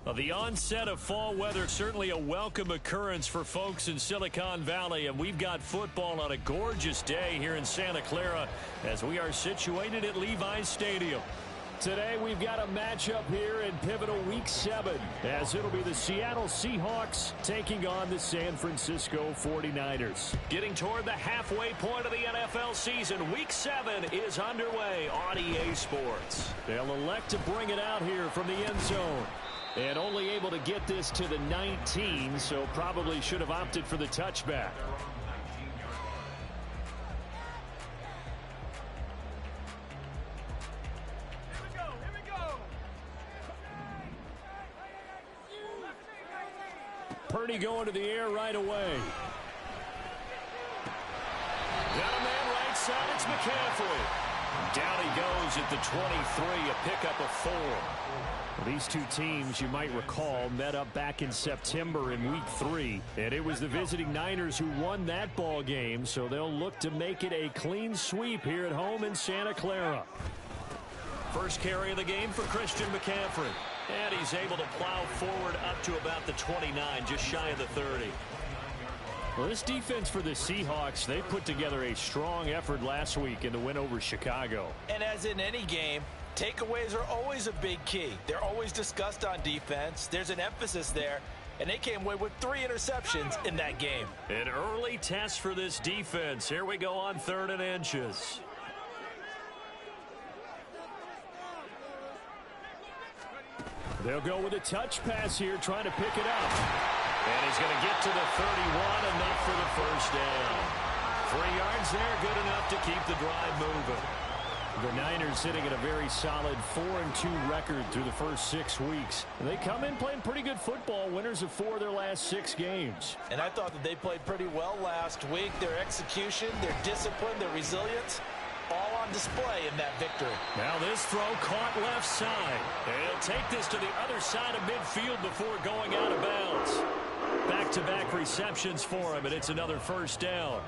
Well, the onset of fall weather, certainly a welcome occurrence for folks in Silicon Valley, and we've got football on a gorgeous day here in Santa Clara as we are situated at Levi's Stadium. Today we've got a matchup here in pivotal Week 7 as it'll be the Seattle Seahawks taking on the San Francisco 49ers. Getting toward the halfway point of the NFL season, Week 7 is underway on EA Sports. They'll elect to bring it out here from the end zone. And only able to get this to the 19, so probably should have opted for the touchback. Purdy going to the air right away. Got a man right side. It's McCaffrey. Down he goes at the 23, a pickup of 4. These two teams, you might recall, met up back in September in Week 3, and it was the visiting Niners who won that ball game, so they'll look to make it a clean sweep here at home in Santa Clara. First carry of the game for Christian McCaffrey, and he's able to plow forward up to about the 29, just shy of the 30. Well, this defense for the Seahawks, they put together a strong effort last week in the win over Chicago. And as in any game, takeaways are always a big key. They're always discussed on defense. There's an emphasis there, and they came away with 3 interceptions in that game. An early test for this defense. Here we go on 3rd and inches. They'll go with a touch pass here, trying to pick it up. And he's going to get to the 31, enough for the first down. 3 yards there, good enough to keep the drive moving. The Niners sitting at a very solid 4-2 record through the first 6 weeks. They come in playing pretty good football, winners of 4 of their last 6 games. And I thought that they played pretty well last week. Their execution, their discipline, their resilience, all on display in that victory. Now this throw caught left side. He'll take this to the other side of midfield before going out of bounds. Back-to-back receptions for him, and it's another first down.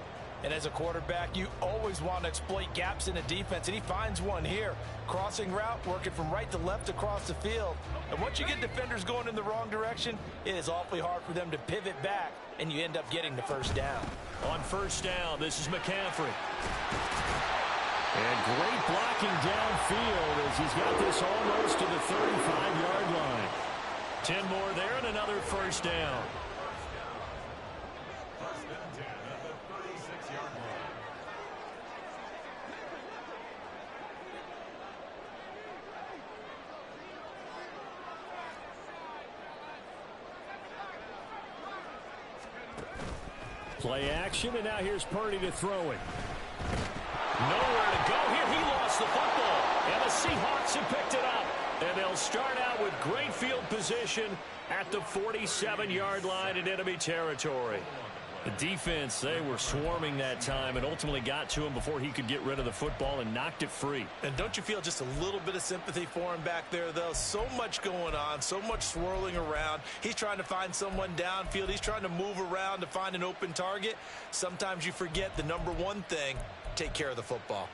And as a quarterback, you always want to exploit gaps in a defense, and he finds one here. Crossing route, working from right to left across the field. And once you get defenders going in the wrong direction, it is awfully hard for them to pivot back, and you end up getting the first down. On first down, this is McCaffrey. And great blocking downfield as he's got this almost to the 35-yard line. 10 more there and another first down. Play action, and now here's Purdy to throw it. Nowhere to go here. He lost the football, and the Seahawks have picked it up. And they'll start out with great field position at the 47-yard line in enemy territory. The defense, they were swarming that time and ultimately got to him before he could get rid of the football and knocked it free. And don't you feel just a little bit of sympathy for him back there, though? So much going on, so much swirling around. He's trying to find someone downfield. He's trying to move around to find an open target. Sometimes you forget the number one thing, take care of the football.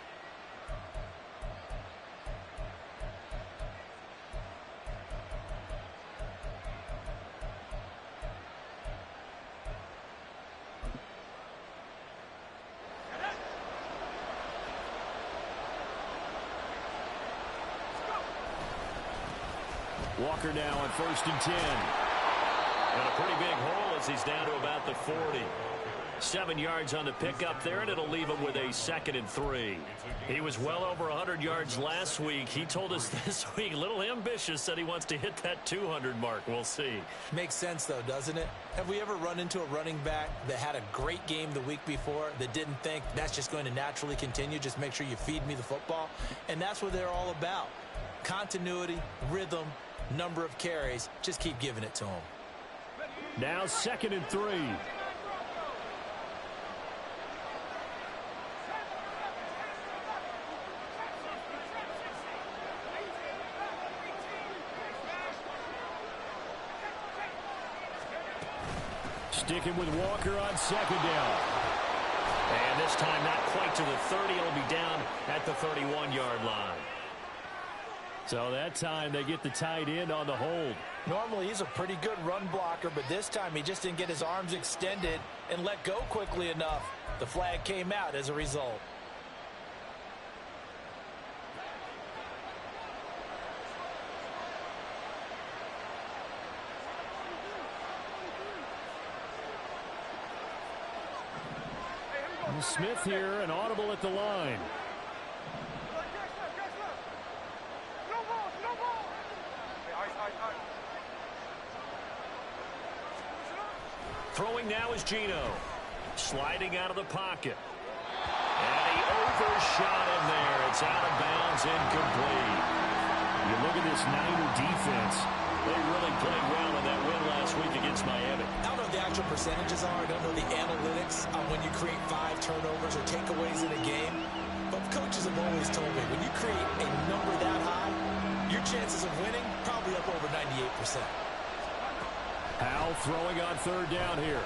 Walker now on 1st and 10. And a pretty big hole as he's down to about the 40. 7 yards on the pickup there, and it'll leave him with a 2nd and 3. He was well over 100 yards last week. He told us this week, a little ambitious, said he wants to hit that 200 mark. We'll see. Makes sense, though, doesn't it? Have we ever run into a running back that had a great game the week before that didn't think that's just going to naturally continue? Just make sure you feed me the football. And that's what they're all about. Continuity, rhythm, number of carries. Just keep giving it to him. Now 2nd and 3. Sticking with Walker on 2nd down. And this time not quite to the 30. It'll be down at the 31-yard line. So that time they get the tight end on the hold. Normally he's a pretty good run blocker, but this time he just didn't get his arms extended and let go quickly enough. The flag came out as a result. Smith here, an audible at the line. Throwing now is Gino. Sliding out of the pocket. And he overshot him there. It's out of bounds, incomplete. You look at this Niner defense. They really played well in that win last week against Miami. I don't know what the actual percentages are. I don't know the analytics on when you create 5 turnovers or takeaways in a game. But coaches have always told me, when you create a number that high, your chances of winning probably up over 98%. Powell throwing on third down here.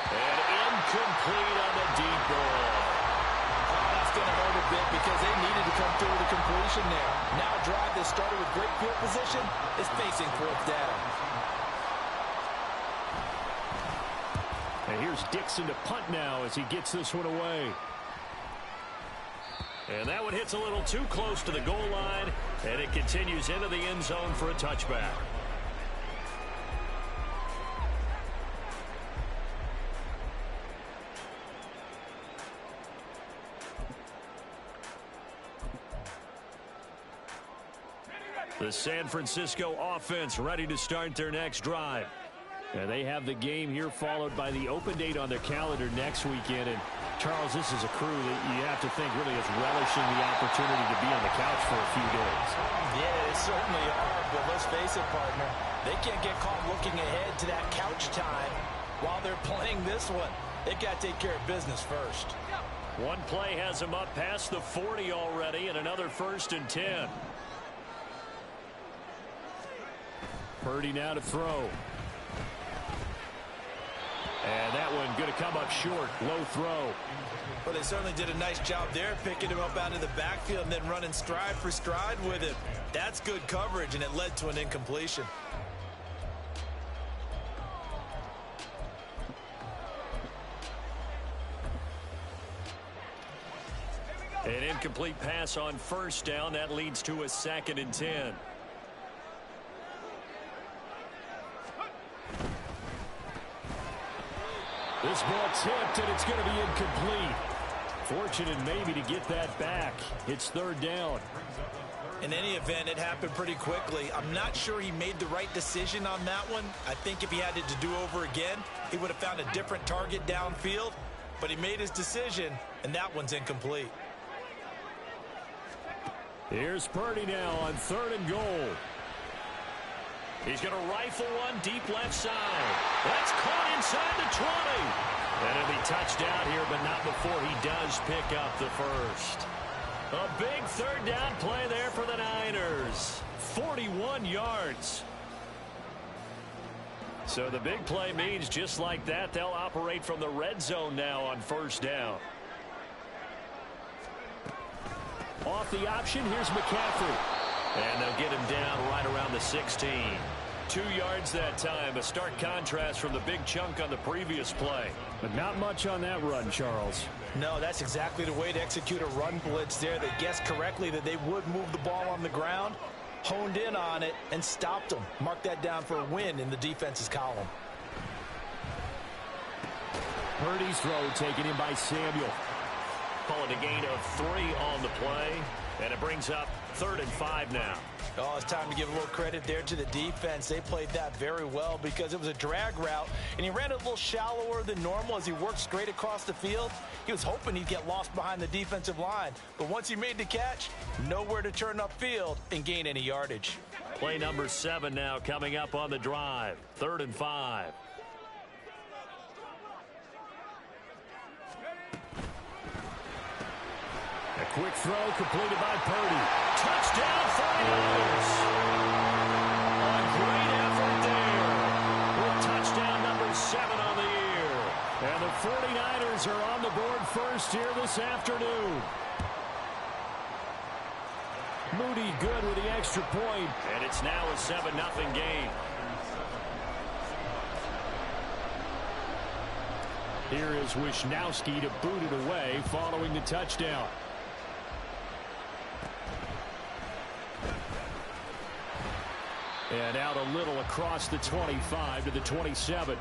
And incomplete on the deep ball. That's going to hurt a bit because they needed to come through with a completion there. Now a drive that started with great field position is facing 4th down. And here's Dixon to punt now as he gets this one away. And that one hits a little too close to the goal line, and it continues into the end zone for a touchback. The San Francisco offense ready to start their next drive. And they have the game here followed by the open date on their calendar next weekend. And Charles, this is a crew that you have to think really is relishing the opportunity to be on the couch for a few days. Yeah, they certainly are, but let's face it, partner. They can't get caught looking ahead to that couch time while they're playing this one. They've got to take care of business first. One play has them up past the 40 already, and another 1st and 10. Purdy now to throw. And that one going to come up short. Low throw. Well, they certainly did a nice job there, picking him up out of the backfield and then running stride for stride with him. That's good coverage, and it led to an incompletion. An incomplete pass on 1st down. That leads to a 2nd and 10. This ball tipped, and it's going to be incomplete. Fortunate maybe to get that back. It's 3rd down. In any event, it happened pretty quickly. I'm not sure he made the right decision on that one. I think if he had it to do over again, he would have found a different target downfield. But he made his decision, and that one's incomplete. Here's Purdy now on 3rd and goal. He's going to rifle one deep left side. That's caught inside the 20. And it'll be touchdown here, but not before he does pick up the 1st. A big 3rd down play there for the Niners. 41 yards. So the big play means just like that, they'll operate from the red zone now on 1st down. Off the option, here's McCaffrey. And they'll get him down right around the 16. 2 yards that time. A stark contrast from the big chunk on the previous play. But not much on that run, Charles. No, that's exactly the way to execute a run blitz there. They guessed correctly that they would move the ball on the ground, honed in on it, and stopped them. Mark that down for a win in the defense's column. Purdy's throw taken in by Samuel. Call it a gain of 3 on the play. And it brings up 3rd and 5 now. Oh, it's time to give a little credit there to the defense. They played that very well because it was a drag route, and he ran it a little shallower than normal as he worked straight across the field. He was hoping he'd get lost behind the defensive line, but once he made the catch, nowhere to turn upfield and gain any yardage. Play number 7 now coming up on the drive. 3rd and 5. A quick throw completed by Purdy. Touchdown 49ers. A great effort there. With touchdown number 7 on the year. And the 49ers are on the board first here this afternoon. good with the extra point. And it's now a 7-0 game. Here is Wisnowski to boot it away following the touchdown. And out a little across the 25 to the 27.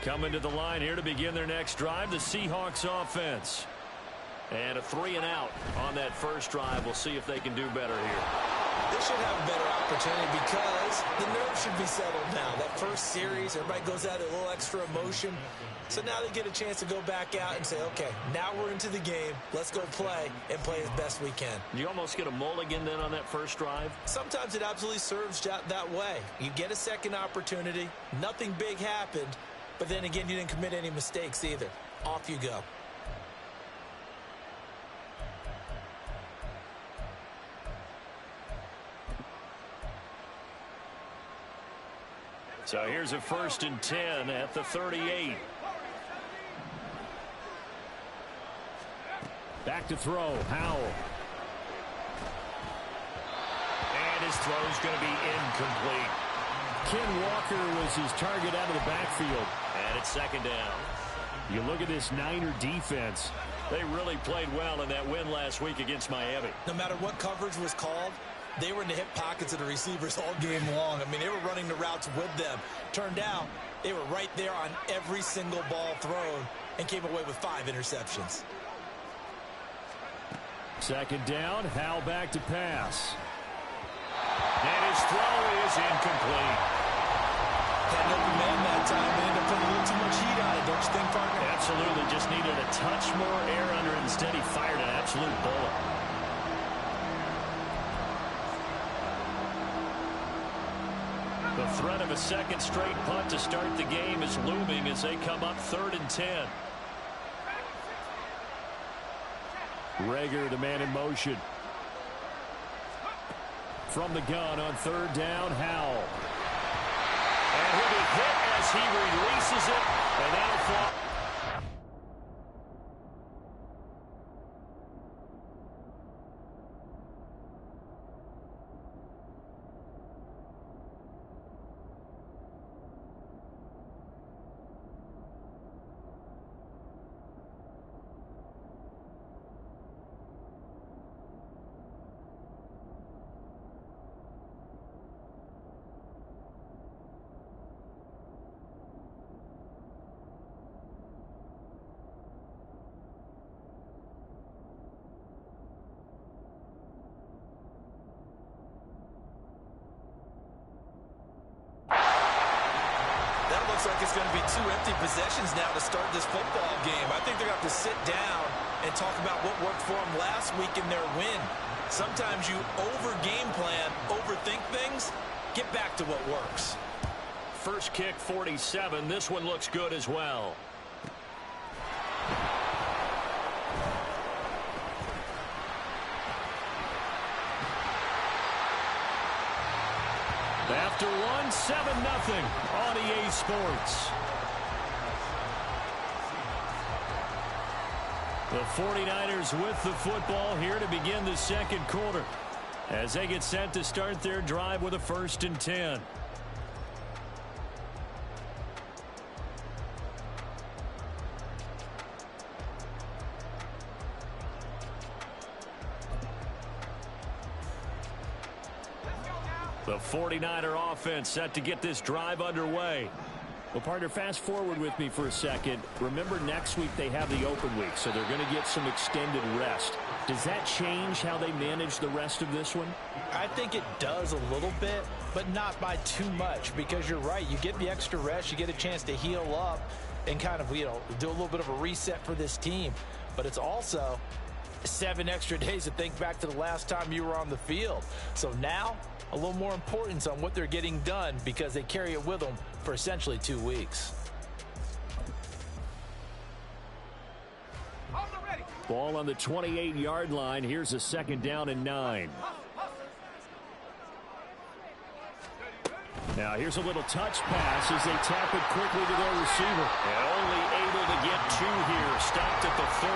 Coming to the line here to begin their next drive, the Seahawks offense. And a 3-and-out on that first drive. We'll see if they can do better here. They should have a better opportunity because the nerves should be settled now. That first series, everybody goes out a little extra emotion. So now they get a chance to go back out and say, okay, now we're into the game. Let's go play and play as best we can. You almost get a mulligan then on that first drive? Sometimes it absolutely serves that way. You get a second opportunity. Nothing big happened. But then again, you didn't commit any mistakes either. Off you go. So here's a 1st and 10 at the 38. Back to throw, Howell. And his throw's going to be incomplete. Ken Walker was his target out of the backfield. And it's 2nd down. You look at this Niner defense. They really played well in that win last week against Miami. No matter what coverage was called, they were in the hip pockets of the receivers all game long. I mean, they were running the routes with them. Turned out, they were right there on every single ball thrown and came away with 5 interceptions. 2nd down, Howell back to pass. And his throw is incomplete. Had an open man that time and ended up putting a little too much heat on it, don't you think, partner? Absolutely, just needed a touch more air under it. Instead, he fired an absolute bullet. The threat of a second straight punt to start the game is looming as they come up 3rd and 10. Rager, the man in motion. From the gun on 3rd down, Howell. And he'll be hit as he releases it, and that'll fall. Looks like it's going to be 2 empty possessions now to start this football game. I think they're going to have to sit down and talk about what worked for them last week in their win. Sometimes you over-game plan, overthink things, get back to what works. First kick, 47. This one looks good as well. After one, 7-0 on EA Sports. The 49ers with the football here to begin the second quarter as they get set to start their drive with a 1st and 10. The 49er offense set to get this drive underway. Well, partner, fast forward with me for a second. Remember, next week they have the open week, so they're going to get some extended rest. Does that change how they manage the rest of this one? I think it does a little bit, but not by too much, because you're right. You get the extra rest. You get a chance to heal up and kind of, do a little bit of a reset for this team. But it's also 7 extra days to think back to the last time you were on the field. So now, a little more importance on what they're getting done because they carry it with them for essentially 2 weeks. Ball on the 28-yard line. Here's a 2nd down and 9. Now here's a little touch pass as they tap it quickly to their receiver. And only able to get 2 here. Stopped at the 30.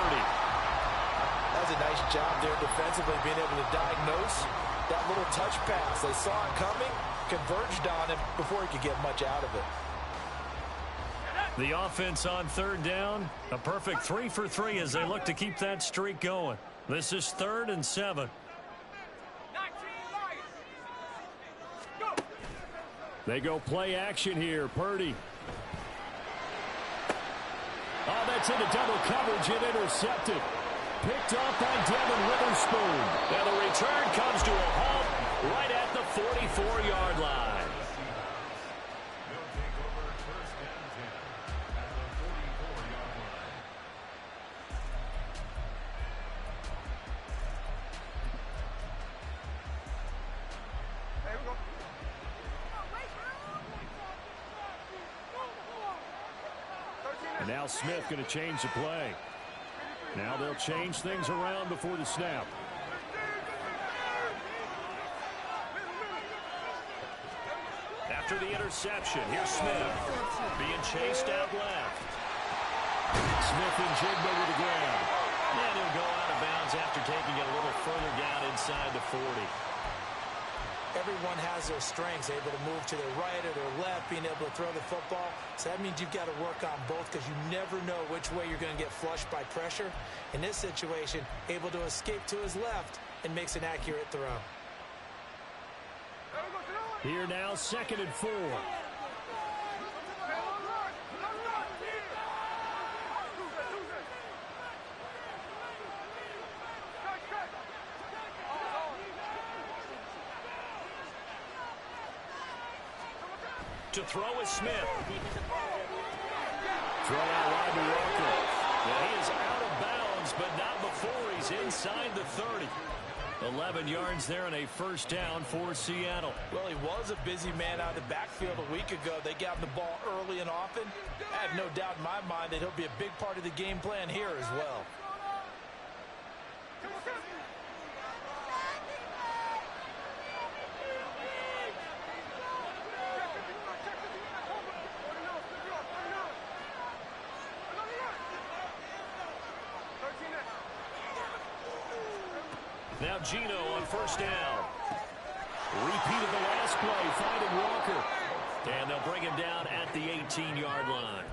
That was a nice job there defensively, being able to diagnose that little touch pass. They saw it coming, converged on him before he could get much out of it. The offense on 3rd down, a perfect 3 for 3 as they look to keep that streak going. This is 3rd and 7. They go play action here. Purdy. Oh, that's into double coverage and intercepted. Picked off by Devin Witherspoon. Now the return comes to a halt right at the 44-yard line. And now Smith going to change the play. Now they'll change things around before the snap. After the interception, here's Smith being chased out left. Smith and Jigba with the ground. And he'll go out of bounds after taking it a little further down inside the 40. Everyone has their strengths, able to move to their right or their left, being able to throw the football. So that means you've got to work on both because you never know which way you're going to get flushed by pressure. In this situation, able to escape to his left and makes an accurate throw. Here now, 2nd and 4. To throw is Smith. Throw out wide to Walker. Well, he is out of bounds, but not before he's inside the 30. 11 yards there and a 1st down for Seattle. Well, he was a busy man out of the backfield a week ago. They got him the ball early and often. I have no doubt in my mind that he'll be a big part of the game plan here as well. Now Gino on 1st down. Repeat of the last play, finding Walker. And they'll bring him down at the 18-yard line.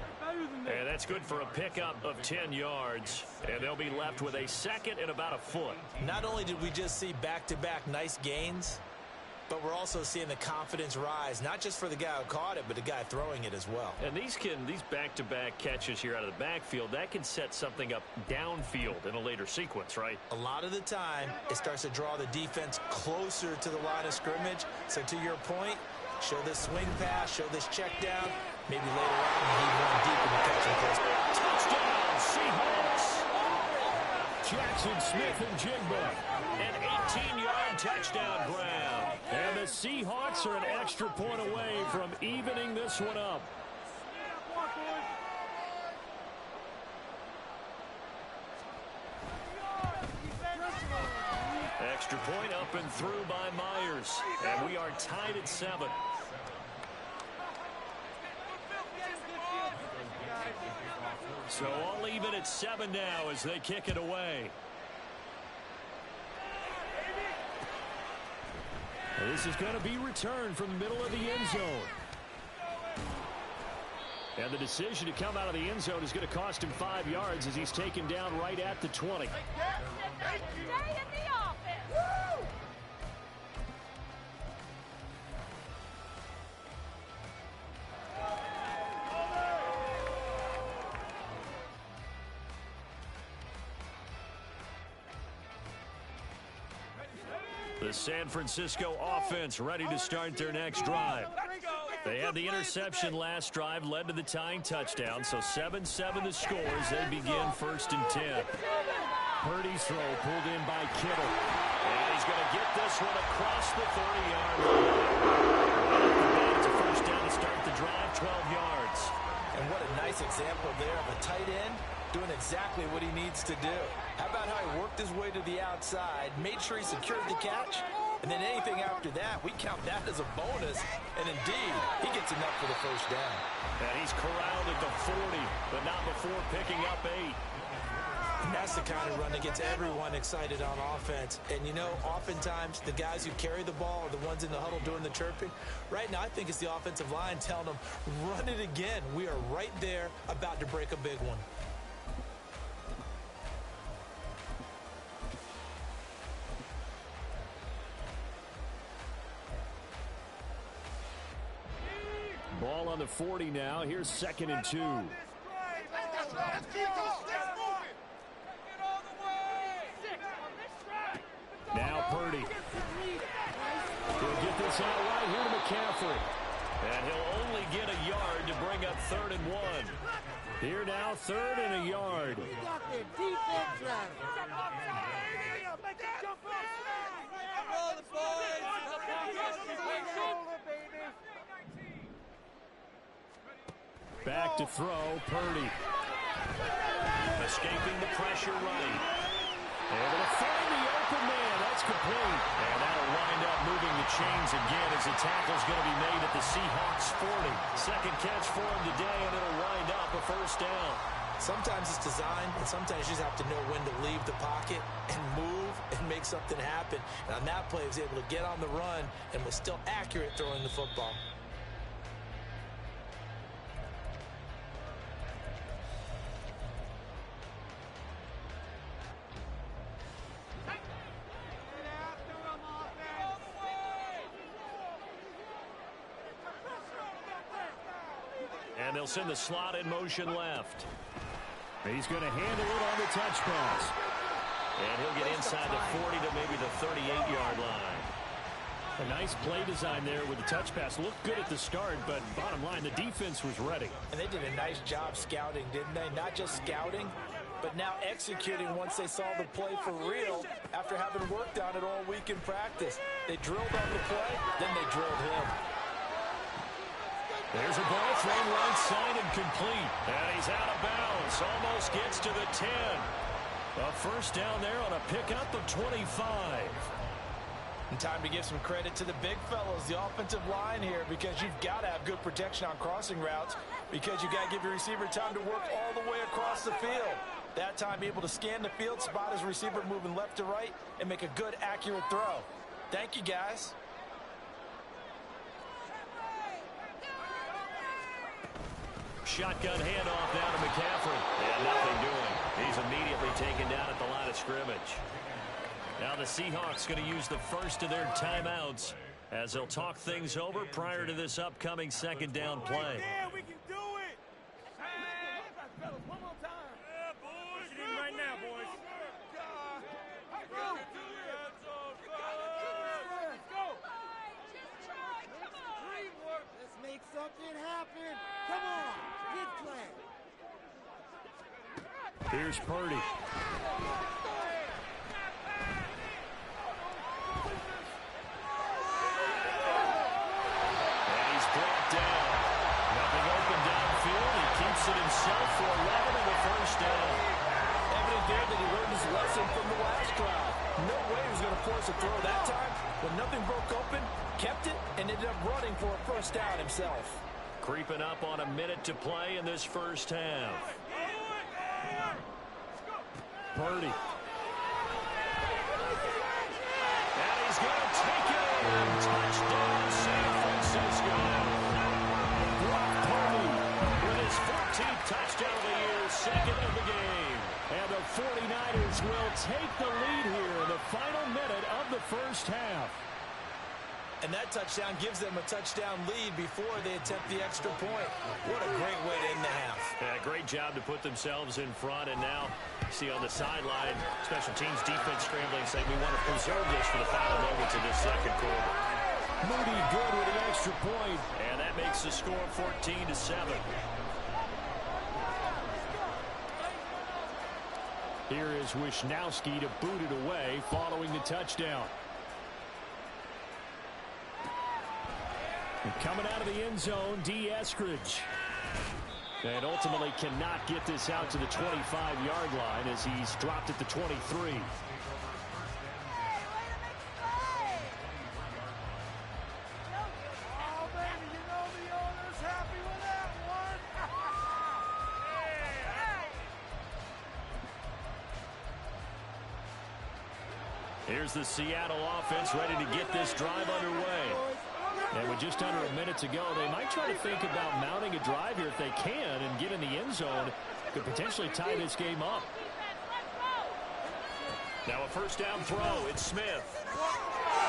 And that's good for a pickup of 10 yards. And they'll be left with a 2nd and about a foot. Not only did we just see back-to-back nice gains, but we're also seeing the confidence rise, not just for the guy who caught it, but the guy throwing it as well. And these back-to-back catches here out of the backfield, that can set something up downfield in a later sequence, right? A lot of the time, it starts to draw the defense closer to the line of scrimmage. So to your point, show this swing pass, show this check down. Maybe later on, he run deep in the catching close. Touchdown, Seahawks! Jackson Smith and Jigba. An 18-yard touchdown grab. And the Seahawks are an extra point away from evening this one up. Extra point up and through by Myers. And we are tied at 7. So all even at 7 now as they kick it away. This is going to be returned from the middle of the end zone. And the decision to come out of the end zone is going to cost him 5 yards as he's taken down right at the 20. The San Francisco offense ready to start their next drive. They had the interception last drive, led to the tying touchdown, so 7-7 the score as they begin 1st and 10. Purdy's throw pulled in by Kittle. And he's going to get this one across the 30-yard line. It's a 1st down to start the drive, 12 yards. And what a nice example there of a tight end doing exactly what he needs to do. How about how he worked his way to the outside, made sure he secured the catch, and then anything after that, we count that as a bonus. And indeed, he gets enough for the first down. And he's corralled at the 40, but not before picking up 8. And that's the kind of run that gets everyone excited on offense. And, you know, oftentimes the guys who carry the ball are the ones in the huddle doing the chirping. Right now, I think it's the offensive line telling them, run it again. We are right there about to break a big one. Ball on the 40 now. Here's 2nd and 2. Now Purdy. He'll get this out right here to McCaffrey. And he'll only get a yard to bring up 3rd and 1. Here now, 3rd and a yard. Back to throw, Purdy. Escaping the pressure right. Able to find the open man. That's complete. And that'll wind up moving the chains again as the tackle's going to be made at the Seahawks 40. Second catch for him today, and it'll wind up a first down. Sometimes it's design, and sometimes you just have to know when to leave the pocket and move and make something happen. And on that play, he was able to get on the run and was still accurate throwing the football. And they'll send the slot in motion left. He's going to handle it on the touch pass. And he'll get inside the 40 to maybe the 38-yard line. A nice play design there with the touch pass. Looked good at the start, but bottom line, the defense was ready. And they did a nice job scouting, didn't they? Not just scouting, but now executing once they saw the play for real after having worked on it all week in practice. They drilled on the play, then they drilled him. There's a ball thrown right side and complete. And he's out of bounds. Almost gets to the 10. A first down there on a pickup of 25. And time to give some credit to the big fellows, the offensive line here, because you've got to have good protection on crossing routes, because you've got to give your receiver time to work all the way across the field. That time able to scan the field, spot his receiver moving left to right, and make a good, accurate throw. Thank you, guys. Shotgun handoff now to McCaffrey. And nothing doing. He's immediately taken down at the line of scrimmage. Now the Seahawks going to use the first of their timeouts as they'll talk things over prior to this upcoming second down play. Yeah, we can do it. One more time. Yeah, boys. Get in right now, boys. Let's go. Let's make something happen. Come on. Get play. Here's Purdy. It himself for 11 and the first down. Evident there that he learned his lesson from the last drive. No way he was going to force a throw that time. When nothing broke open, kept it, and ended up running for a first down himself. Creeping up on a minute to play in this first half. Purdy. And he's going to take it in. Touchdown, San Francisco. Brock Purdy with his 14th touchdown of the year, second of the game. And the 49ers will take the lead here in the final minute of the first half. And that touchdown gives them a touchdown lead before they attempt the extra point. What a great way to end the half. Yeah, great job to put themselves in front. And now, see on the sideline, special teams defense scrambling, saying we want to preserve this for the final moments of this second quarter. Moody good with the extra point. And that makes the score 14-7. Here is Wisnowski to boot it away following the touchdown. And coming out of the end zone, D. Eskridge. And ultimately cannot get this out to the 25-yard line as he's dropped at the 23. Here's the Seattle offense ready to get this drive underway. And with just under a minute to go, they might try to think about mounting a drive here if they can and get in the end zone. Could potentially tie this game up. Now a first down throw. It's Smith.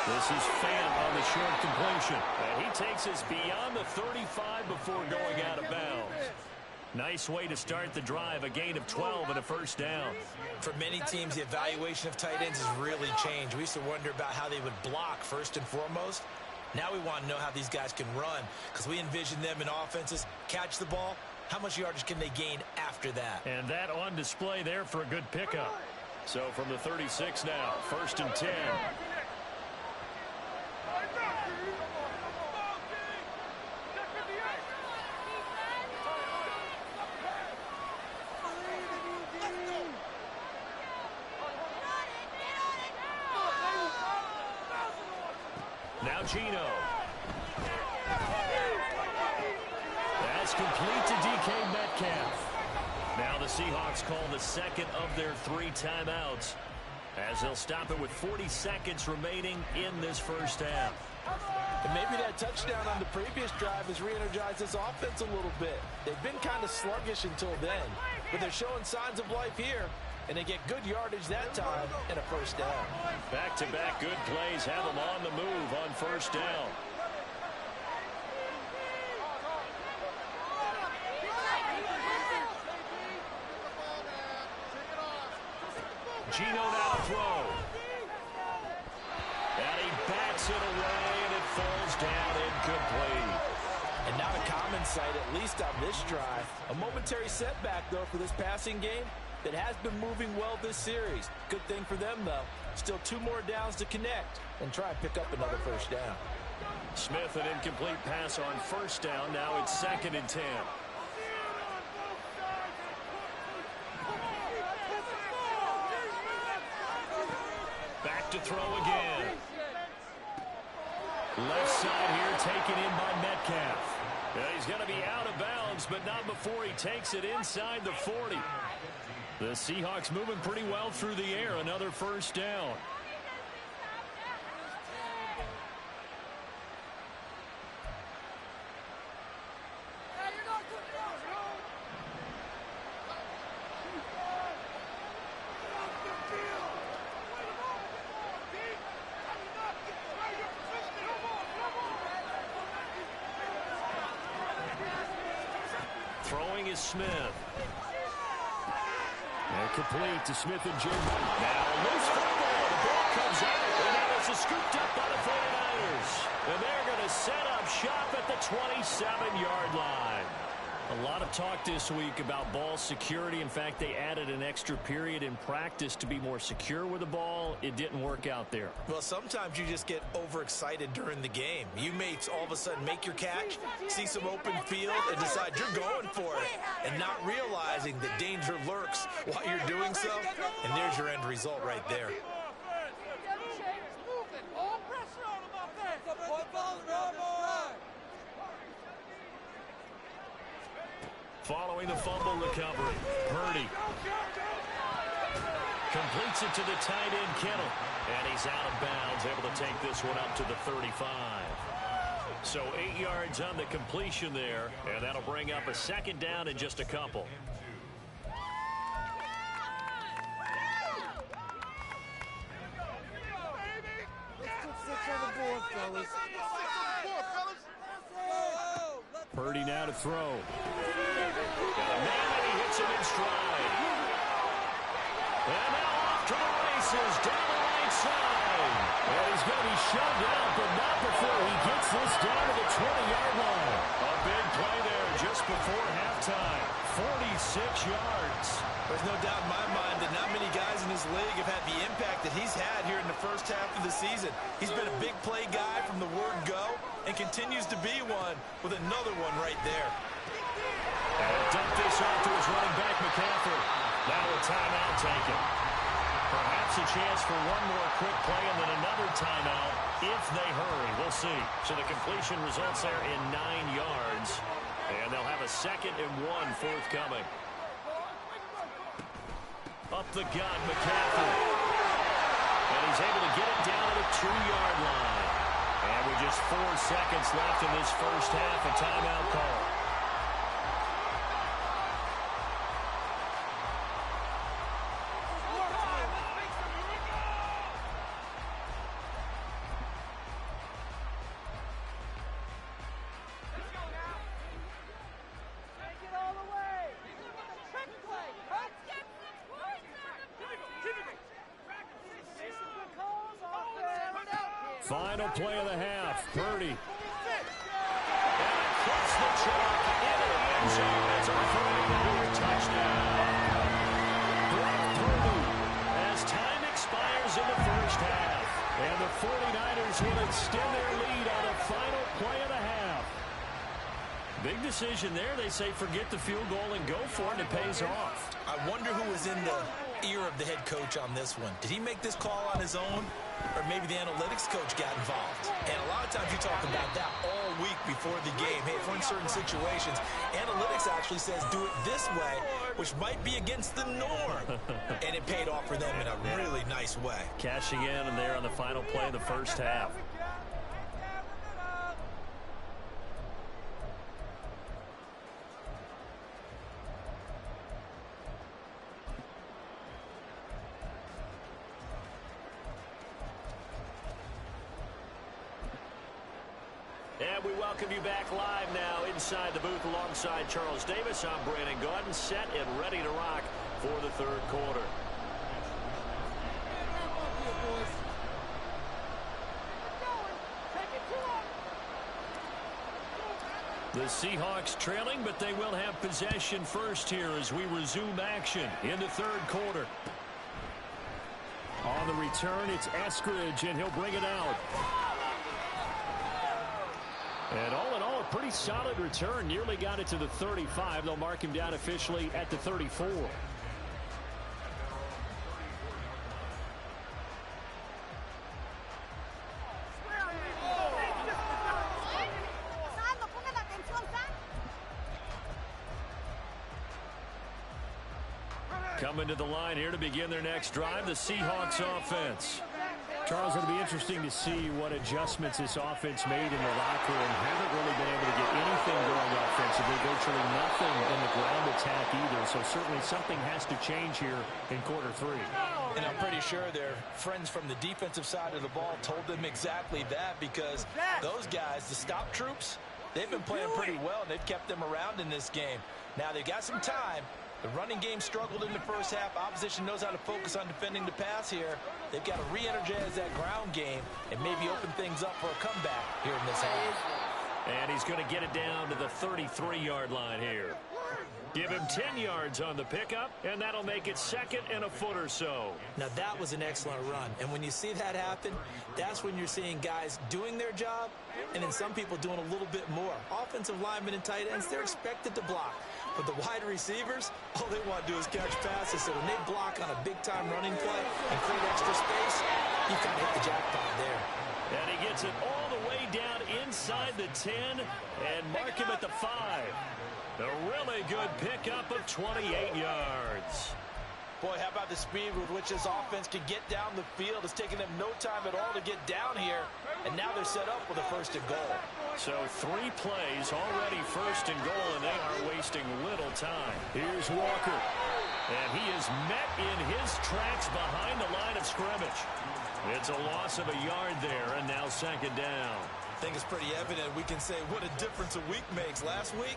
This is Fant on the short completion. And he takes us beyond the 35 before going out of bounds. Nice way to start the drive, a gain of 12 and a first down. For many teams, the evaluation of tight ends has really changed. We used to wonder about how they would block first and foremost. Now we want to know how these guys can run because we envision them in offenses, catch the ball. How much yardage can they gain after that? And that on display there for a good pickup. So from the 36 now, first and 10. Now Gino. That's complete to DK Metcalf. Now the Seahawks call the second of their 3 timeouts as they'll stop it with 40 seconds remaining in this first half. And maybe that touchdown on the previous drive has re-energized this offense a little bit. They've been kind of sluggish until then, but they're showing signs of life here. And they get good yardage that time and a first down. Back-to-back good plays have them on the move on first down. Gino now to throw. And he bats it away, and it falls down incomplete. And not a common sight, at least on this drive. A momentary setback, though, for this passing game that has been moving well this series. Good thing for them, though. Still 2 more downs to connect and try and pick up another first down. Smith, an incomplete pass on first down. Now it's 2nd and 10. Back to throw again. Left side here taken in by Metcalf. He's going to be out of bounds, but not before he takes it inside the 40. The Seahawks moving pretty well through the air. Another first down. Throwing is Smith. And complete to Smith and Jigba. Now a loose football. The ball comes out. And now it's scooped up by the 49ers. And they're going to set up shop at the 27-yard line. A lot of talk this week about ball security. In fact, they added an extra period in practice to be more secure with the ball. It didn't work out there. Well, sometimes you just get overexcited during the game. You may all of a sudden make your catch, see some open field, and decide you're going for it, and not realizing that danger lurks while you're doing so. And there's your end result right there. Following the fumble recovery, Purdy completes it to the tight end, Kittle. And he's out of bounds, able to take this one up to the 35. So 8 yards on the completion there, and that'll bring up a 2nd down in just a couple. Purdy now to throw. Got a man, and he hits him in stride. And now off to the races, down the right side. And he's going to be shoved out, but not before he gets this down to the 20-yard line. A big play there just before halftime. 46 yards. There's no doubt in my mind that not many guys in this league have had the impact that he's had here in the first half of the season. He's been a big play guy from the word go and continues to be one with another one right there. And dump this off to his running back, McCaffrey. Now a timeout taken. Perhaps a chance for one more quick play and then another timeout if they hurry. We'll see. So the completion results there in 9 yards. And they'll have a 2nd and 1 forthcoming. Up the gut, McCaffrey. And he's able to get it down to the 2-yard line. And with just 4 seconds left in this first half, a timeout call. Final play of the half. Purdy. And across the chalk into the end zone. It's a 40-yard touchdown. Brock Purdy as time expires in the first half. And the 49ers will extend their lead on the final play of the half. Big decision there. They say forget the field goal and go for it. It pays off. I wonder who was in the ear of the head coach on this one. Did he make this call on his own? Or maybe the analytics coach got involved. And a lot of times you talk about that all week before the game. Hey, for in certain situations, analytics actually says do it this way, which might be against the norm. And it paid off for them in a really nice way. Cashing in and there on the final play of the first half. And we welcome you back live now inside the booth alongside Charles Davis. I'm Brandon Gaudin, set and ready to rock for the third quarter. The Seahawks trailing, but they will have possession first here as we resume action in the third quarter. On the return, it's Eskridge, and he'll bring it out. And all in all, a pretty solid return. Nearly got it to the 35. They'll mark him down officially at the 34. Coming to the line here to begin their next drive, the Seahawks offense. Charles, it'll be interesting to see what adjustments this offense made in the locker room. Haven't really been able to get anything going offensively, virtually nothing in the ground attack either. So certainly something has to change here in quarter 3. And I'm pretty sure their friends from the defensive side of the ball told them exactly that, because those guys, the stop troops, they've been playing pretty well, and they've kept them around in this game. Now, they've got some time. The running game struggled in the first half. Opposition knows how to focus on defending the pass here. They've got to re-energize that ground game and maybe open things up for a comeback here in this half. And he's going to get it down to the 33-yard line here. Give him 10 yards on the pickup, and that'll make it 2nd and a foot or so. Now, that was an excellent run. And when you see that happen, that's when you're seeing guys doing their job and then some people doing a little bit more. Offensive linemen and tight ends, they're expected to block. But the wide receivers, all they want to do is catch passes. So when they block on a big-time running play and create extra space, you kind of hit the jackpot there. And he gets it all the way down inside the 10 and mark him at the 5. A really good pickup of 28 yards. Boy, how about the speed with which this offense can get down the field? It's taken them no time at all to get down here, and now they're set up with a 1st and goal. So 3 plays already 1st and goal, and they are wasting little time. Here's Walker, and he is met in his tracks behind the line of scrimmage. It's a loss of a yard there, and now 2nd down. I think it's pretty evident. We can say what a difference a week makes. Last week,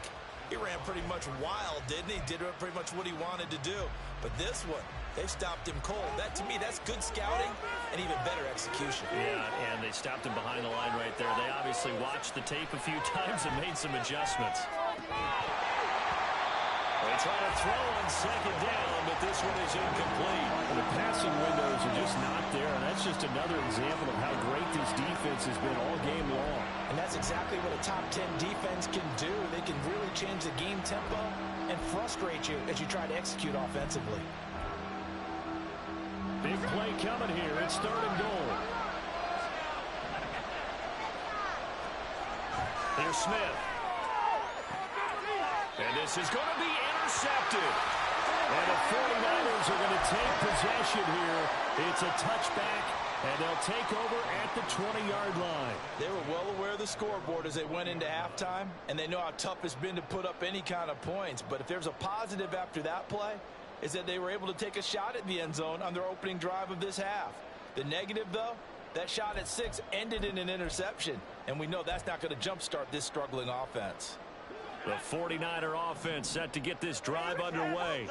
he ran pretty much wild, didn't he? Did pretty much what he wanted to do. But this one, they stopped him cold. That, to me, that's good scouting and even better execution. Yeah, and they stopped him behind the line right there. They obviously watched the tape a few times and made some adjustments. They try to throw on second down, but this one is incomplete. The passing windows are just not there, and that's just another example of how great this defense has been all game long. And that's exactly what a top 10 defense can do. They can really change the game tempo and frustrate you as you try to execute offensively. Big play coming here. It's 3rd and goal. Here's Smith. And this is going to be intercepted. And the 49ers are going to take possession here. It's a touchback, and they'll take over at the 20-yard line. They were well aware of the scoreboard as they went into halftime, and they know how tough it's been to put up any kind of points. But if there's a positive after that play, is that they were able to take a shot at the end zone on their opening drive of this half. The negative, though, that shot at 6 ended in an interception, and we know that's not going to jumpstart this struggling offense. The 49er offense set to get this drive underway.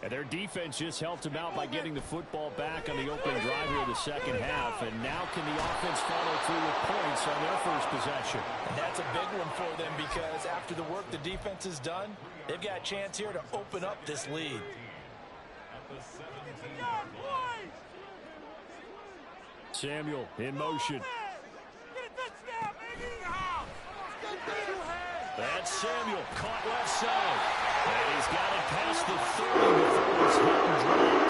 And their defense just helped them out by getting the football back on the opening drive here in the second half. And now can the offense follow through with points on their first possession? And that's a big one for them because after the work the defense has done, they've got a chance here to open up this lead. Samuel in motion. That's Samuel caught left side. And he's got it past the 30 before he's hit and dropped.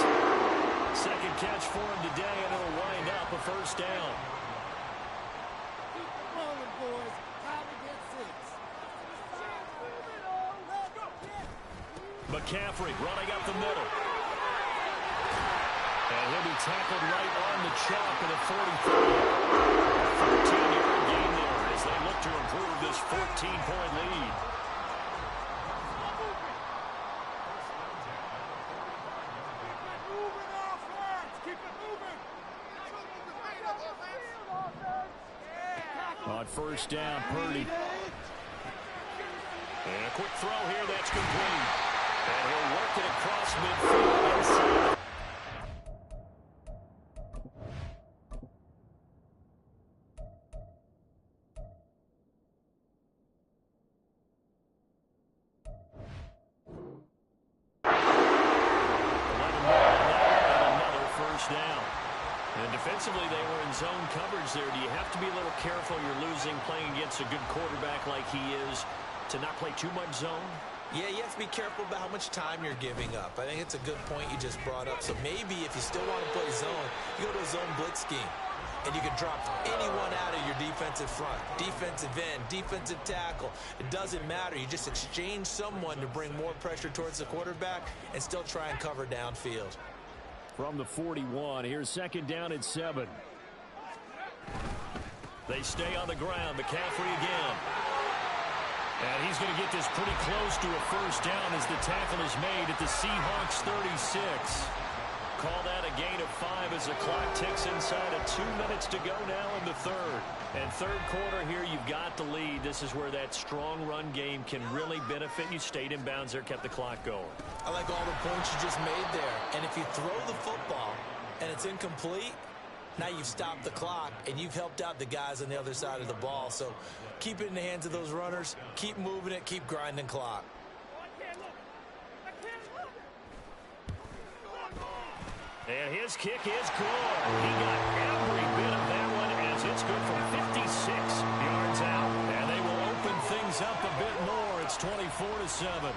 Second catch for him today, and it'll wind up a first down. McCaffrey running up the middle. And he'll be tackled right on the chalk of the 43. 14-yard gain there as they look to improve this 14-point lead. On first down, Purdy. And a quick throw here that's complete. And he'll work it across midfield inside. Defensively, they were in zone coverage there. Do you have to be a little careful? You're losing playing against a good quarterback like he is to not play too much zone? Yeah, you have to be careful about how much time you're giving up. I think it's a good point you just brought up. So maybe if you still want to play zone, you go to a zone blitz scheme. And you can drop anyone out of your defensive front. Defensive end, defensive tackle. It doesn't matter. You just exchange someone to bring more pressure towards the quarterback and still try and cover downfield. From the 41, here's second down at 7. They stay on the ground. McCaffrey again. And he's going to get this pretty close to a first down as the tackle is made at the Seahawks 36. Call that a gain of 5 as the clock ticks inside of 2 minutes to go now in the third. And third quarter here, you've got the lead. This is where that strong run game can really benefit you. Stayed in bounds there, kept the clock going. I like all the points you just made there. And if you throw the football and it's incomplete, now you've stopped the clock and you've helped out the guys on the other side of the ball. So keep it in the hands of those runners. Keep moving it. Keep grinding clock. And his kick is good. He got every bit of that one as it's good from 56 yards out. And they will open things up a bit more. It's 24-7.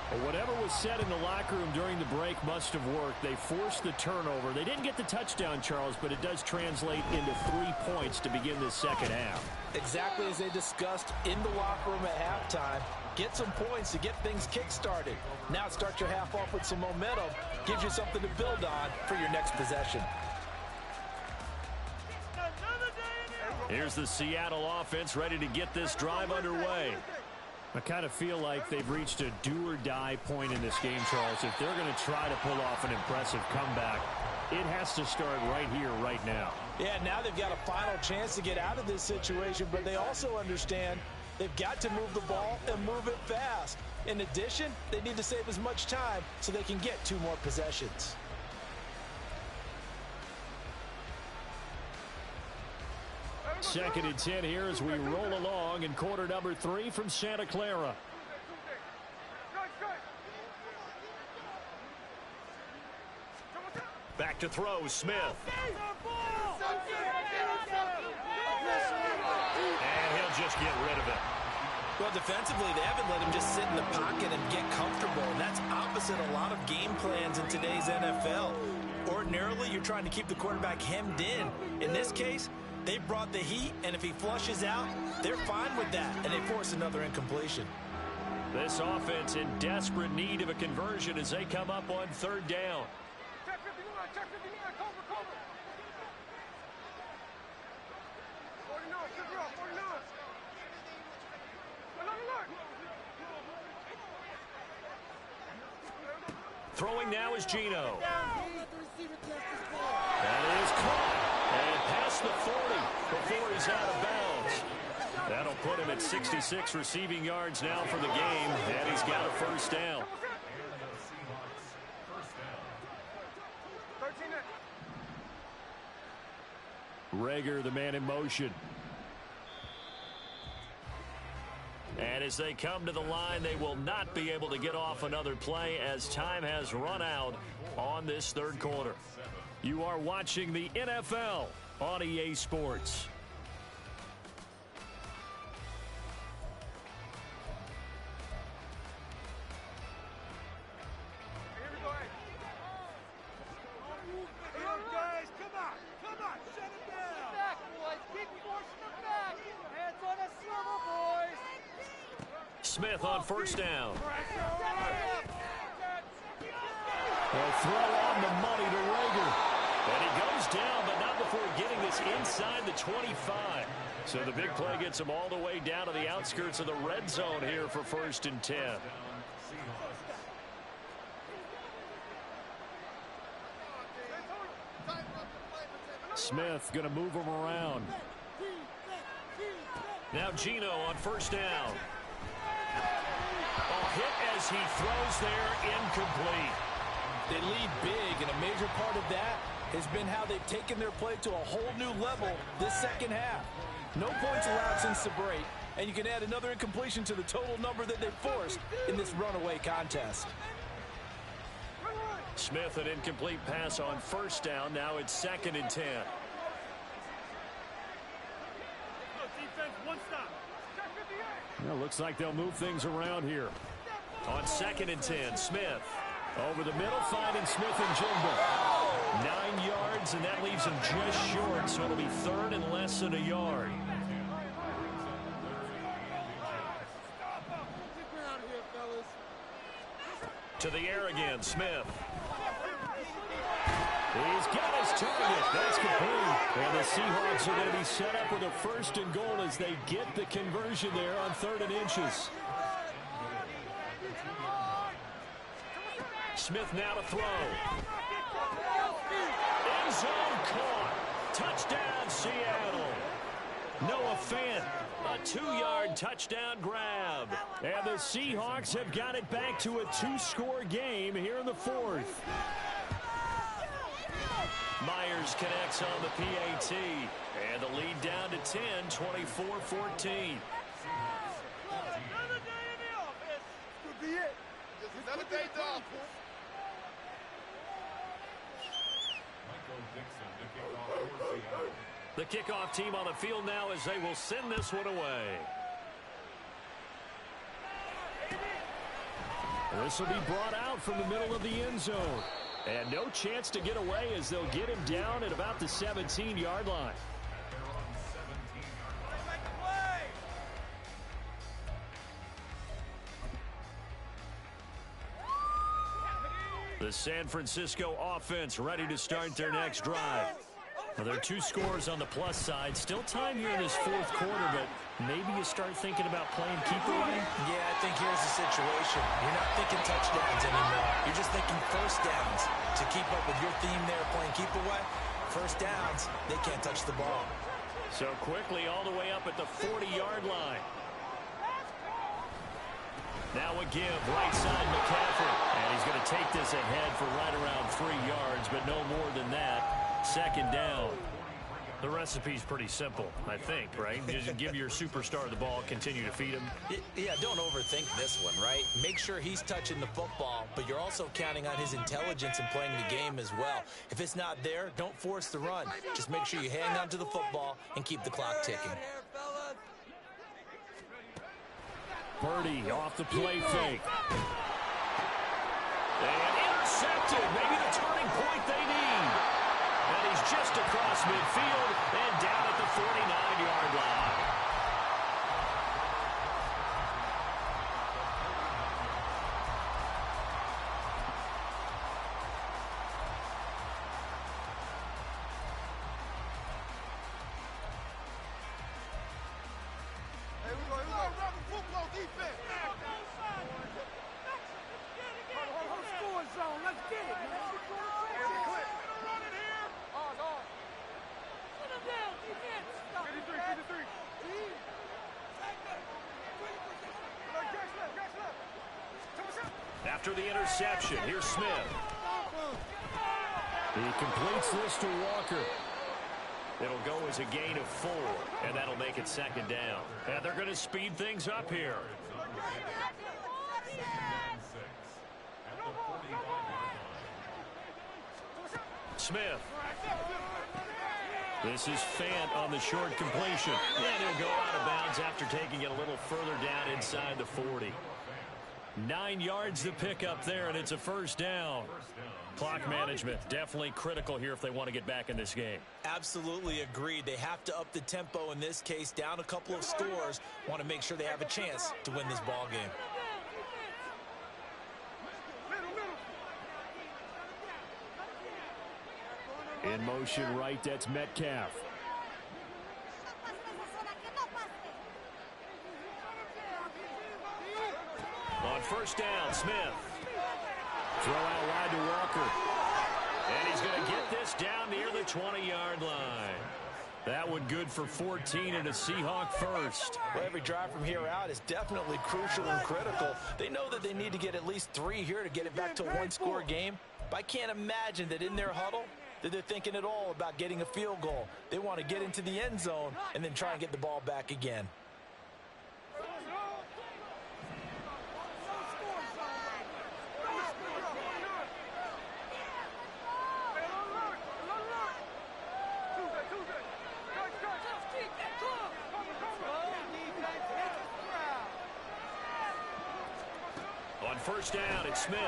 Well, whatever was said in the locker room during the break must have worked. They forced the turnover. They didn't get the touchdown, Charles, but it does translate into 3 points to begin this second half. Exactly as they discussed in the locker room at halftime. Get some points to get things kick-started. Now start your half off with some momentum. Gives you something to build on for your next possession. Here's the Seattle offense ready to get this drive underway. I kind of feel like they've reached a do-or-die point in this game, Charles. If they're going to try to pull off an impressive comeback, it has to start right here, right now. Yeah, now they've got a final chance to get out of this situation, but they also understand they've got to move the ball and move it fast. In addition, they need to save as much time so they can get 2 more possessions. Second and 10 here as we roll along in quarter number 3 from Santa Clara. Back to throw, Smith. And he'll just get rid of it. Well, defensively, they haven't let him just sit in the pocket and get comfortable. And that's opposite a lot of game plans in today's NFL. Ordinarily, you're trying to keep the quarterback hemmed in. In this case, they brought the heat, and if he flushes out, they're fine with that, and they force another incompletion. This offense in desperate need of a conversion as they come up on third down. Check 59, check 59, cover, cover. 49, check it out, 49. Throwing now is Geno. That is caught. And past the 40 before he's out of bounds. That'll put him at 66 receiving yards now for the game. And he's got a first down. Rager, the man in motion. And as they come to the line, they will not be able to get off another play as time has run out on this third quarter. You are watching the NFL on EA Sports. Smith on first down. They'll throw on the money to Rager. And he goes down, but not before getting this inside the 25. So the big play gets him all the way down to the outskirts of the red zone here for 1st and 10. Smith going to move him around. Now Geno on first down. Hit as he throws there, incomplete. They lead big, and a major part of that has been how they've taken their play to a whole new level this second half. No points allowed since the break, and you can add another incompletion to the total number that they forced in this runaway contest. Smith, an incomplete pass on first down. Now it's 2nd and 10. Well, looks like they'll move things around here. On 2nd and 10, Smith over the middle, finding Smith and Jimbo. 9 yards, and that leaves him just short, so it'll be 3rd and less than a yard. To the air again, Smith. He's got his target. That's complete. And the Seahawks are going to be set up with a 1st and goal as they get the conversion there on 3rd and inches. Smith now to throw. End zone caught. Touchdown, Seattle. Noah Fant, a 2-yard touchdown grab. And the Seahawks have got it back to a 2-score game here in the 4th. Myers connects on the PAT. And the lead down to 10, 24-14. Another day off. The kickoff team on the field now as they will send this one away. This will be brought out from the middle of the end zone. And no chance to get away as they'll get him down at about the 17-yard line. The San Francisco offense ready to start their next drive. Well, there are 2 scores on the plus side. Still time here in this 4th quarter, but maybe you start thinking about playing keeper away? Yeah, I think here's the situation. You're not thinking touchdowns anymore. You're just thinking first downs. To keep up with your theme there, playing keep away, first downs, they can't touch the ball. So quickly all the way up at the 40-yard line. Now a give, right side McCaffrey. And he's going to take this ahead for right around 3 yards, but no more than that. 2nd down. The recipe's pretty simple, I think, right? Just give your superstar the ball, continue to feed him. Yeah, don't overthink this one, right? Make sure he's touching the football, but you're also counting on his intelligence in playing the game as well. If it's not there, don't force the run. Just make sure you hang on to the football and keep the clock ticking. Purdy off the play fake. And intercepted. Maybe the turning point they need. And he's just across midfield and down at the 49-yard line. Hey, we go. Run the football defense. Hold score zone. Let's get it, man. Run it here. On. Put him down, defense. 53. After the interception, here's Smith. He completes this to Walker. It'll go as a gain of 4, and that'll make it second down. And they're going to speed things up here. Smith. This is Fant on the short completion. And he'll go out of bounds after taking it a little further down inside the 40. 9 yards to pick up there, and it's a first down. Clock management definitely critical here if they want to get back in this game. Absolutely agreed. They have to up the tempo in this case, down a couple of scores. Want to make sure they have a chance to win this ball game. In motion right, that's Metcalf. On first down, Smith. Throw out wide to Walker. And he's going to get this down near the 20-yard line. That one good for 14 and a Seahawk first. Well, every drive from here out is definitely crucial and critical. They know that they need to get at least 3 here to get it back to a one-score game. But I can't imagine that in their huddle that they're thinking at all about getting a field goal. They want to get into the end zone and then try and get the ball back again. On first down, it's Smith.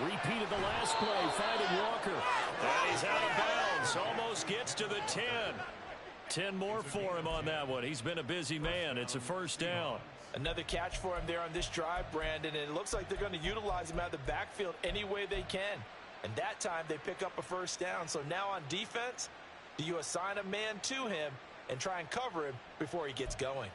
Repeated the last play, finding Walker. And he's out of bounds. Almost gets to the 10. 10 more for him on that one. He's been a busy man. It's a first down. Another catch for him there on this drive, Brandon, and it looks like they're going to utilize him out of the backfield any way they can. And that time they pick up a first down. So now on defense, do you assign a man to him and try and cover him before he gets going?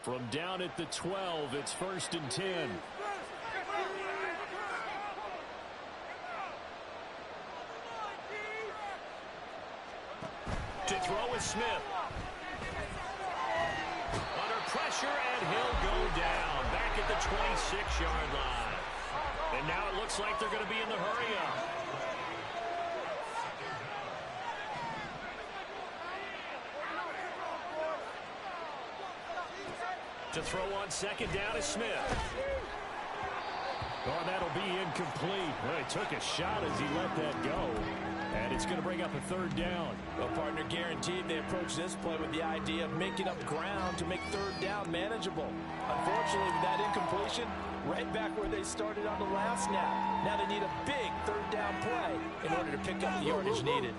From down at the 12, it's 1st and 10. To throw is Smith. Under pressure, and he'll go down. Back at the 26-yard line. And now it looks like they're going to be in the hurry-up. To throw on second down is Smith. Oh, that'll be incomplete. Well, he took a shot as he let that go. And it's going to bring up a third down. Well, partner, guaranteed they approach this play with the idea of making up ground to make third down manageable. Unfortunately, with that incompletion, right back where they started on the last snap. Now they need a big third down play in order to pick up the yardage needed.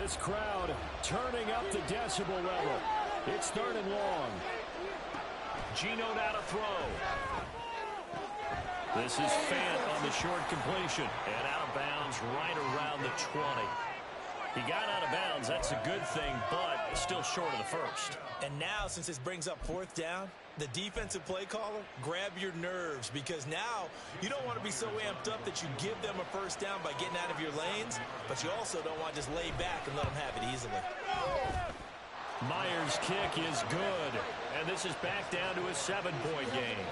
This crowd turning up the decibel level. It's 3rd and long. Gino now to throw. This is Fant on the short completion. And out of bounds right around the 20. He got out of bounds. That's a good thing, but still short of the first. And now, since this brings up fourth down, the defensive play caller, grab your nerves, because now you don't want to be so amped up that you give them a first down by getting out of your lanes, but you also don't want to just lay back and let them have it easily. Myers' kick is good, and this is back down to a 7-point game.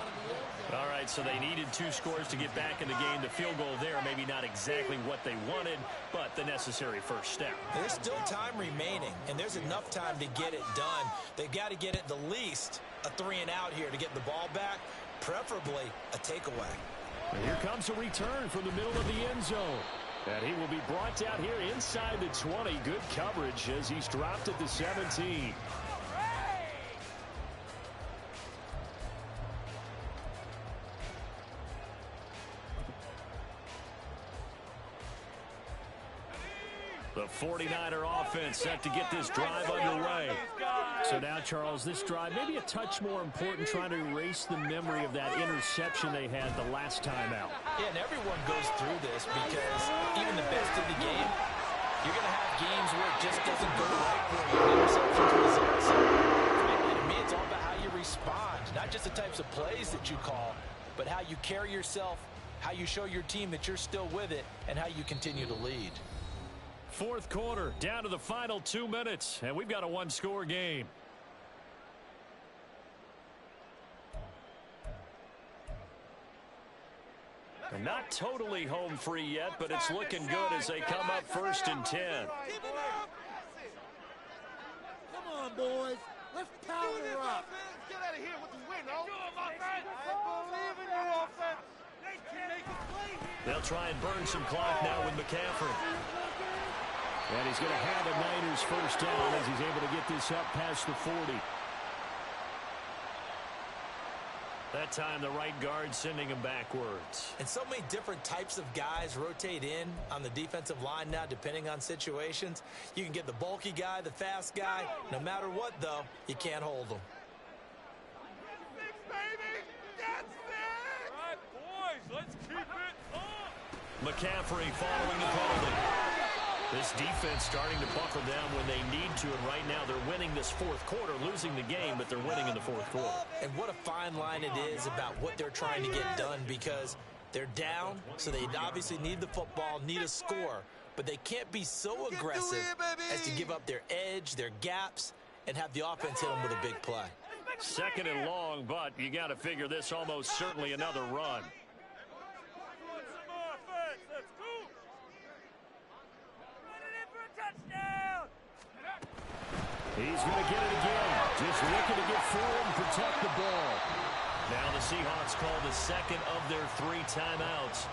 All right, so they needed 2 scores to get back in the game. The field goal there, maybe not exactly what they wanted, but the necessary first step. There's still time remaining, and there's enough time to get it done. They've got to get at the least a 3-and-out here to get the ball back, preferably a takeaway. And here comes a return from the middle of the end zone. And he will be brought down here inside the 20. Good coverage as he's dropped at the 17. The 49er offense set to get this drive underway. So now, Charles, this drive maybe a touch more important, trying to erase the memory of that interception they had the last time out. Yeah, and everyone goes through this because even the best of the game, you're going to have games where it just doesn't go right for you. Interceptions result. So, frankly, to me, it's all about how you respond, not just the types of plays that you call, but how you carry yourself, how you show your team that you're still with it, and how you continue to lead. Fourth quarter, down to the final 2 minutes, and we've got a 1-score game. And not totally home free yet, but it's looking good as they come up 1st and 10. Come on, boys. Let's power up. Get out of here with the win, oh. I believe in you, offense. They can make a play here. They'll try and burn some clock now with McCaffrey. And he's going to have a Niners first down as he's able to get this up past the 40. That time the right guard sending him backwards. And so many different types of guys rotate in on the defensive line now, depending on situations. You can get the bulky guy, the fast guy. No matter what, though, you can't hold them. All right, boys, let's keep it up. McCaffrey following the penalty. This defense starting to buckle down when they need to, and right now they're winning this fourth quarter, losing the game, but they're winning in the fourth quarter. And what a fine line it is about what they're trying to get done, because they're down, so they obviously need the football, need a score, but they can't be so aggressive as to give up their edge, their gaps, and have the offense hit them with a big play. 2nd and long, but you got to figure this almost certainly another run. He's going to get it again. Just looking to get forward and protect the ball. Now the Seahawks call the 2nd of their 3 timeouts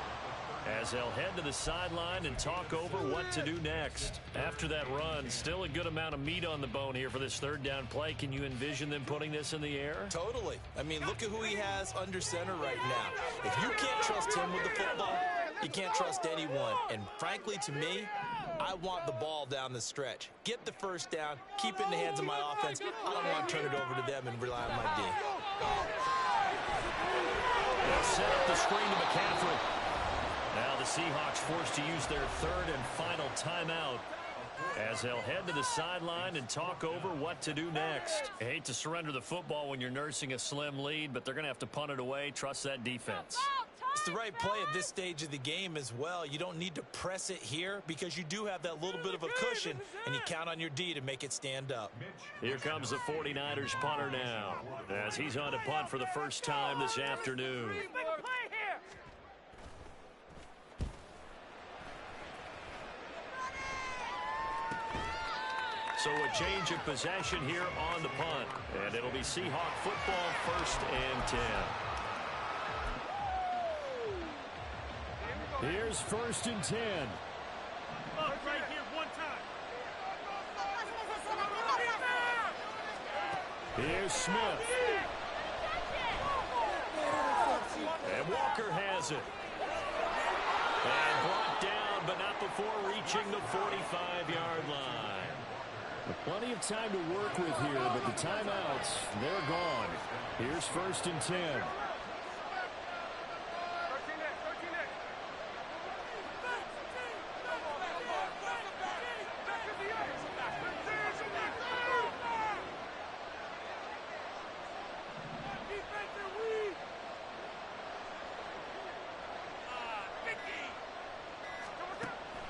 as they'll head to the sideline and talk over what to do next. After that run, still a good amount of meat on the bone here for this 3rd down play. Can you envision them putting this in the air? Totally. I mean, look at who he has under center right now. If you can't trust him with the football, you can't trust anyone. And frankly, to me, I want the ball down the stretch. Get the first down, keep it in the hands of my offense. I don't want to turn it over to them and rely on my D. They'll set up the screen to McCaffrey. Now the Seahawks forced to use their 3rd and final timeout as they'll head to the sideline and talk over what to do next. I hate to surrender the football when you're nursing a slim lead, but they're going to have to punt it away. Trust that defense. It's the right play at this stage of the game as well. You don't need to press it here because you do have that little bit of a cushion, and you count on your D to make it stand up. Here comes the 49ers punter now as he's on to punt for the first time this afternoon. So a change of possession here on the punt, and it'll be Seahawk football 1st and 10. Here's 1st and 10. Right here, one time. Here's Smith. And Walker has it. And brought down, but not before reaching the 45-yard line. Plenty of time to work with here, but the timeouts, they're gone. Here's 1st and 10.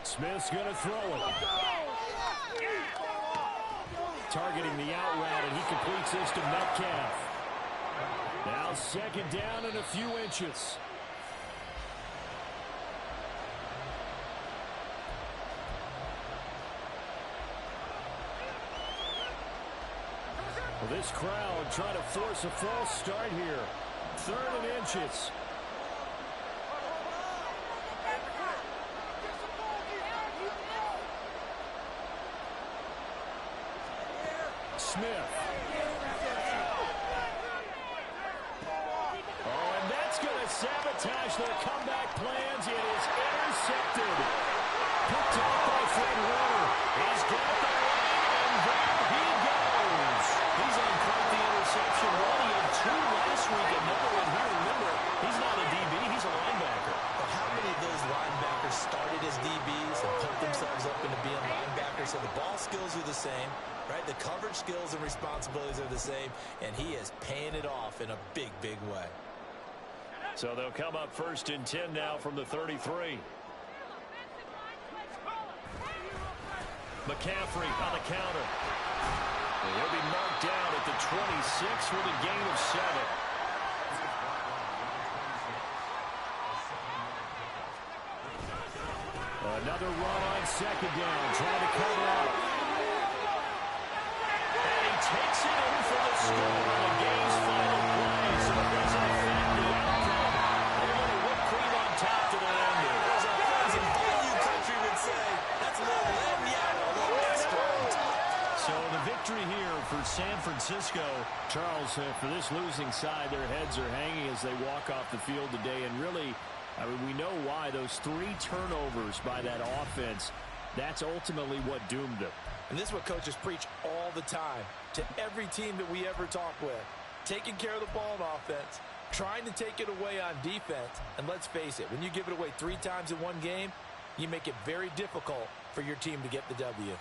Smith's going to throw it. Targeting the out route, and he completes this to Metcalf. Now 2nd down and a few inches. Well, this crowd trying to force a false start here. 3rd and inches. Smith. Oh, and that's going to sabotage their comeback plans. It is intercepted. Picked up by Fred Warner. He's got the line, and there he goes. He's on quite the interception run. He had 2 last week. Another one here. Remember, he's not a DB. He's a linebacker. Well, how many of those linebackers started as DBs and put themselves up into being linebackers? So the ball skills are the same. Right, the coverage skills and responsibilities are the same, and he is paying it off in a big, big way. So they'll come up 1st and 10 now from the 33. McCaffrey on the counter. And he'll be marked down at the 26 with a gain of 7. Another run on 2nd down, trying to cover up. Takes it in for the score on the game's final play, so it doesn't affect the outcome. They're going to whip cream on top to the end. As our friends in Bayou country would say, that's a little lagniappe, a little extra on top. So the victory here for San Francisco. Charles, for this losing side, their heads are hanging as they walk off the field today. And really, I mean, we know why. Those 3 turnovers by that offense, that's ultimately what doomed them. And this is what coaches preach all the time to every team that we ever talk with. Taking care of the ball on offense, trying to take it away on defense. And let's face it, when you give it away 3 times in one game, you make it very difficult for your team to get the W.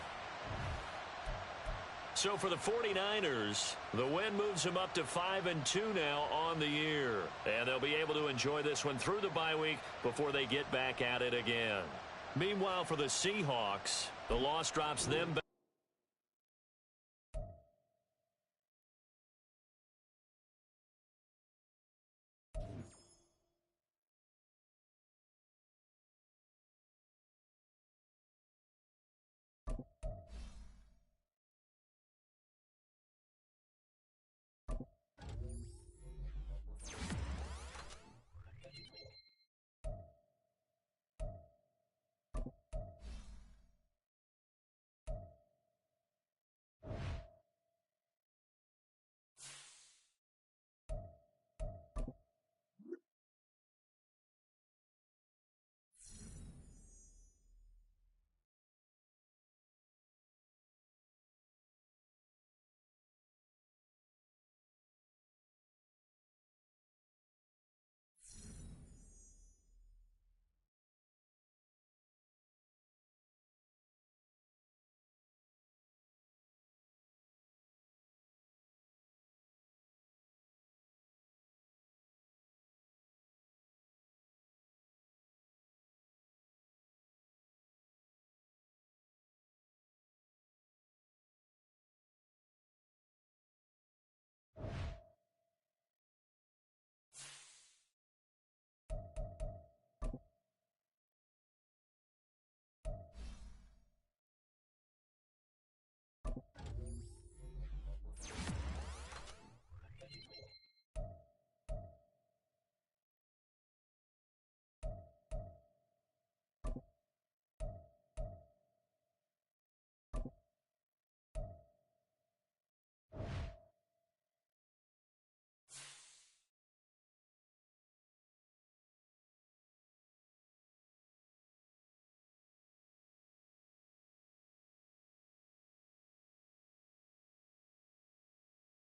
So for the 49ers, the win moves them up to 5-2 now on the year. And they'll be able to enjoy this one through the bye week before they get back at it again. Meanwhile, for the Seahawks, the loss drops them back.